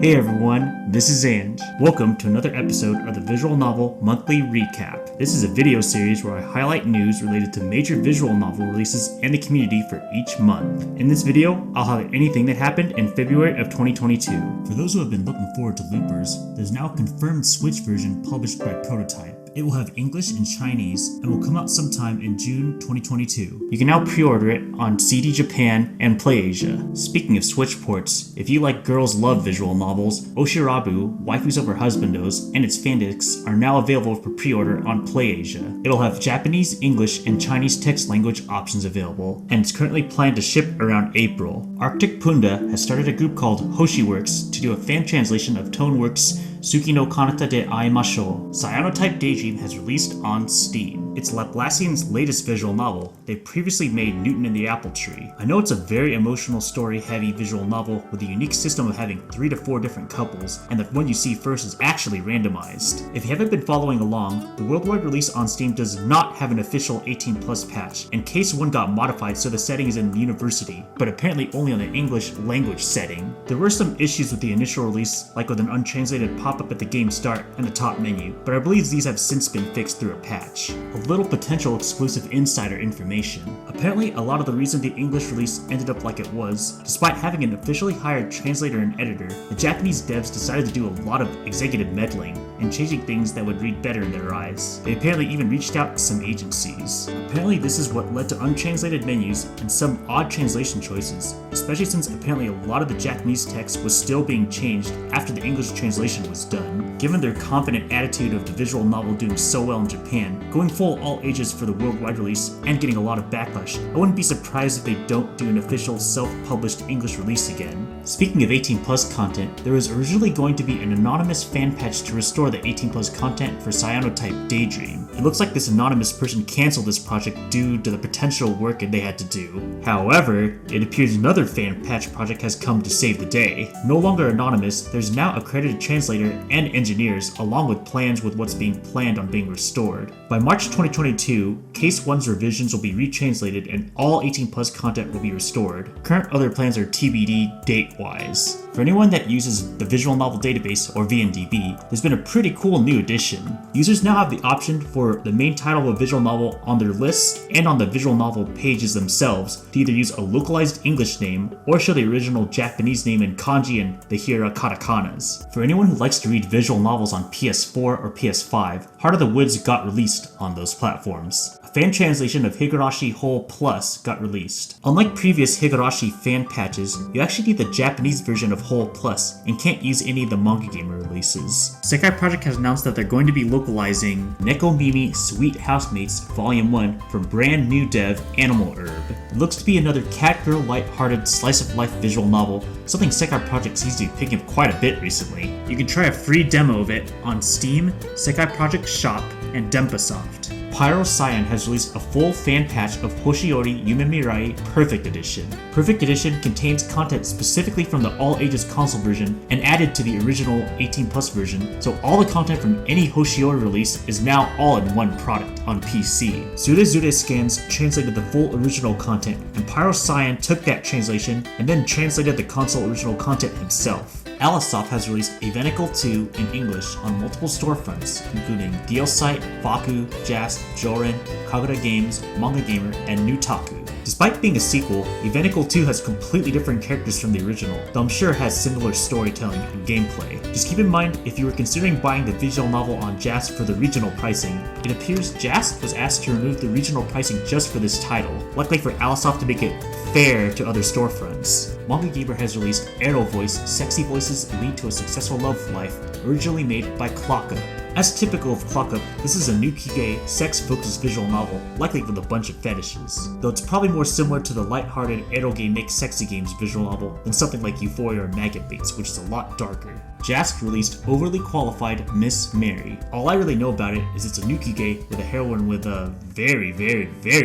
Hey everyone, this is Ange. Welcome to another episode of the Visual Novel Monthly Recap. This is a video series where I highlight news related to major visual novel releases and the community for each month. In this video, I'll highlight anything that happened in February of 2022. For those who have been looking forward to Loopers, there's now a confirmed Switch version published by Prototype. It will have English and Chinese and will come out sometime in June 2022. You can now pre-order it on CD Japan and PlayAsia. Speaking of Switch ports, if you like Girls Love visual novels, Oshirabu, Waifus Over Husbandos, and its fanfics are now available for pre-order on PlayAsia. It'll have Japanese, English, and Chinese text language options available, and it's currently planned to ship around April. Arctic Punda has started a group called Hoshi Works to do a fan translation of Toneworks' Suki no Kanata de Aimashou. Cyanotype Daydream has released on Steam. It's Laplacian's latest visual novel. They previously made Newton and the Apple Tree. I know it's a very emotional story-heavy visual novel with a unique system of having 3 to 4 different couples, and the one you see first is actually randomized. If you haven't been following along, the worldwide release on Steam does not have an official 18+ patch, and Case 1 got modified so the setting is in university, but apparently only on the English language setting. There were some issues with the initial release, like with an untranslated pop-up at the game start and the top menu, but I believe these have since been fixed through a patch. A little potential exclusive insider information. Apparently, a lot of the reason the English release ended up like it was, despite having an officially hired translator and editor, the Japanese devs decided to do a lot of executive meddling and changing things that would read better in their eyes. They apparently even reached out to some agencies. Apparently, this is what led to untranslated menus and some odd translation choices, especially since apparently a lot of the Japanese text was still being changed after the English translation was done. Given their confident attitude of the visual novel doing so well in Japan, going full all ages for the worldwide release and getting a lot of backlash, I wouldn't be surprised if they don't do an official self-published English release again. Speaking of 18+ content, there was originally going to be an anonymous fan patch to restore the 18+ content for Cyanotype Daydream. It looks like this anonymous person canceled this project due to the potential work they had to do. However, it appears another fan patch project has come to save the day. No longer anonymous, there's now a credited translator and engineers, along with plans with what's being planned on being restored. By March 2022, Case 1's revisions will be retranslated and all 18+ content will be restored. Current other plans are TBD date-wise. For anyone that uses the Visual Novel Database, or VNDB, there's been a pretty cool new addition. Users now have the option for the main title of a visual novel on their lists and on the visual novel pages themselves to either use a localized English name or show the original Japanese name in kanji and the hira katakanas. For anyone who likes to read visual novels on PS4 or PS5, Heart of the Woods got released on those platforms. A fan translation of Higurashi Whole Plus got released. Unlike previous Higurashi fan patches, you actually need the Japanese version of Whole Plus and can't use any of the Manga Gamer releases. Sekai Project has announced that they're going to be localizing Neko Mimi Sweet Housemates Volume 1 from brand new dev Animal Herb. It looks to be another cat-girl light-hearted slice-of-life visual novel, something Sekai Project seems to be picking up quite a bit recently. You can try a free demo of it on Steam, Sekai Project Shop, and Denpasoft. Pyro Cyan has released a full fan patch of Hoshi Ori Yume Mirai Perfect Edition. Perfect Edition contains content specifically from the all-ages console version and added to the original 18+ version, so all the content from any Hoshi Ori release is now all in one product on PC. Zure Zure Scans translated the full original content, and Pyro Cyan took that translation and then translated the console original content himself. Alisoft has released Evenicle 2 in English on multiple storefronts, including DLSite, Faku, Jast, Jorin, Kagura Games, Manga Gamer, and Nutaku. Despite being a sequel, Evenicle 2 has completely different characters from the original, though I'm sure it has similar storytelling and gameplay. Just keep in mind, if you were considering buying the visual novel on Jast for the regional pricing, it appears Jast was asked to remove the regional pricing just for this title, likely for Alisoft to make it fair to other storefronts. Manga Gamer has released Arrow Voice Sexy Voices Lead to a Successful Love Life, originally made by Clockup. As typical of Clockup, this is a new Kige, sex-focused visual novel, likely with a bunch of fetishes, though it's probably more similar to the light-hearted Eroge Make Sexy Games visual novel than something like Euphoria or Maggot Baits, which is a lot darker. JASK released Overly Qualified Miss Mary. All I really know about it is it's a nukige with a heroine with very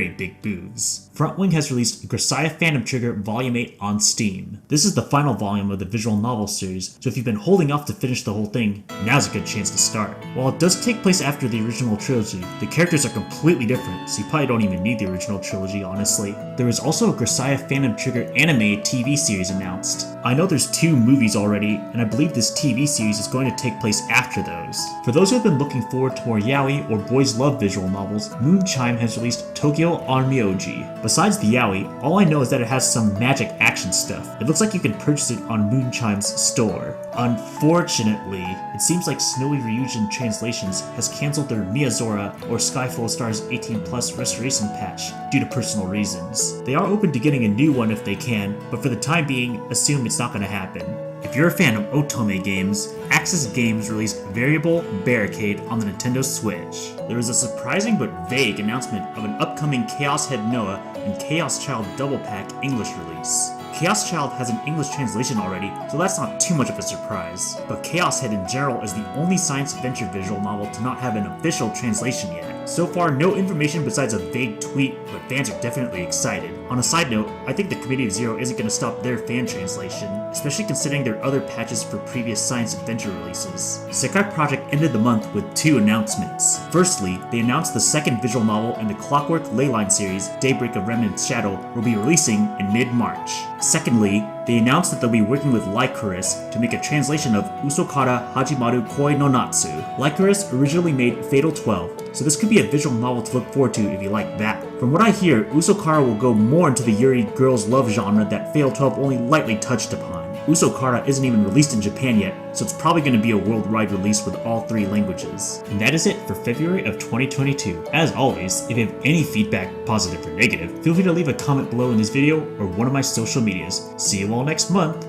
big boobs. Frontwing has released Grisaia Phantom Trigger Volume 8 on Steam. This is the final volume of the visual novel series, so if you've been holding off to finish the whole thing, now's a good chance to start. While it does take place after the original trilogy, the characters are completely different, so you probably don't even need the original trilogy, honestly. There is also a Grisaia Phantom Trigger anime TV series announced. I know there's 2 movies already, and I believe this TV series is going to take place after those. For those who have been looking forward to more yaoi or boys love visual novels, Moonchime has released Tokyo Onmyoji. Besides the yaoi, all I know is that it has some magic action stuff. It looks like you can purchase it on Moonchime's store. Unfortunately, it seems like Snowy Ryujin Translations has cancelled their Miyazora or Sky Full of Stars 18+ restoration patch due to personal reasons. They are open to getting a new one if they can, but for the time being, assume it's not going to happen. If you're a fan of otome games, Axis Games released Variable Barricade on the Nintendo Switch. There was a surprising but vague announcement of an upcoming Chaos Head Noah and Chaos Child Double Pack English release. Chaos Child has an English translation already, so that's not too much of a surprise. But Chaos Head in general is the only science adventure visual novel to not have an official translation yet. So far, no information besides a vague tweet, but fans are definitely excited. On a side note, I think the Committee of Zero isn't going to stop their fan translation, especially considering their other patches for previous science adventure releases. Sekai Project ended the month with 2 announcements. Firstly, they announced the second visual novel in the Clockwork Leyline series, Daybreak of Remnant's Shadow, will be releasing in mid-March. Secondly, they announced that they'll be working with Lycoris to make a translation of Usokara Hajimaru Koi no Natsu. Lycoris originally made Fatal 12, so this could be a visual novel to look forward to if you like that. From what I hear, Usokara will go more into the Yuri girls' love genre that Fatal 12 only lightly touched upon. Usokara isn't even released in Japan yet, so it's probably going to be a worldwide release with all 3 languages. And that is it for February of 2022. As always, if you have any feedback, positive or negative, feel free to leave a comment below in this video or one of my social medias. See you all next month!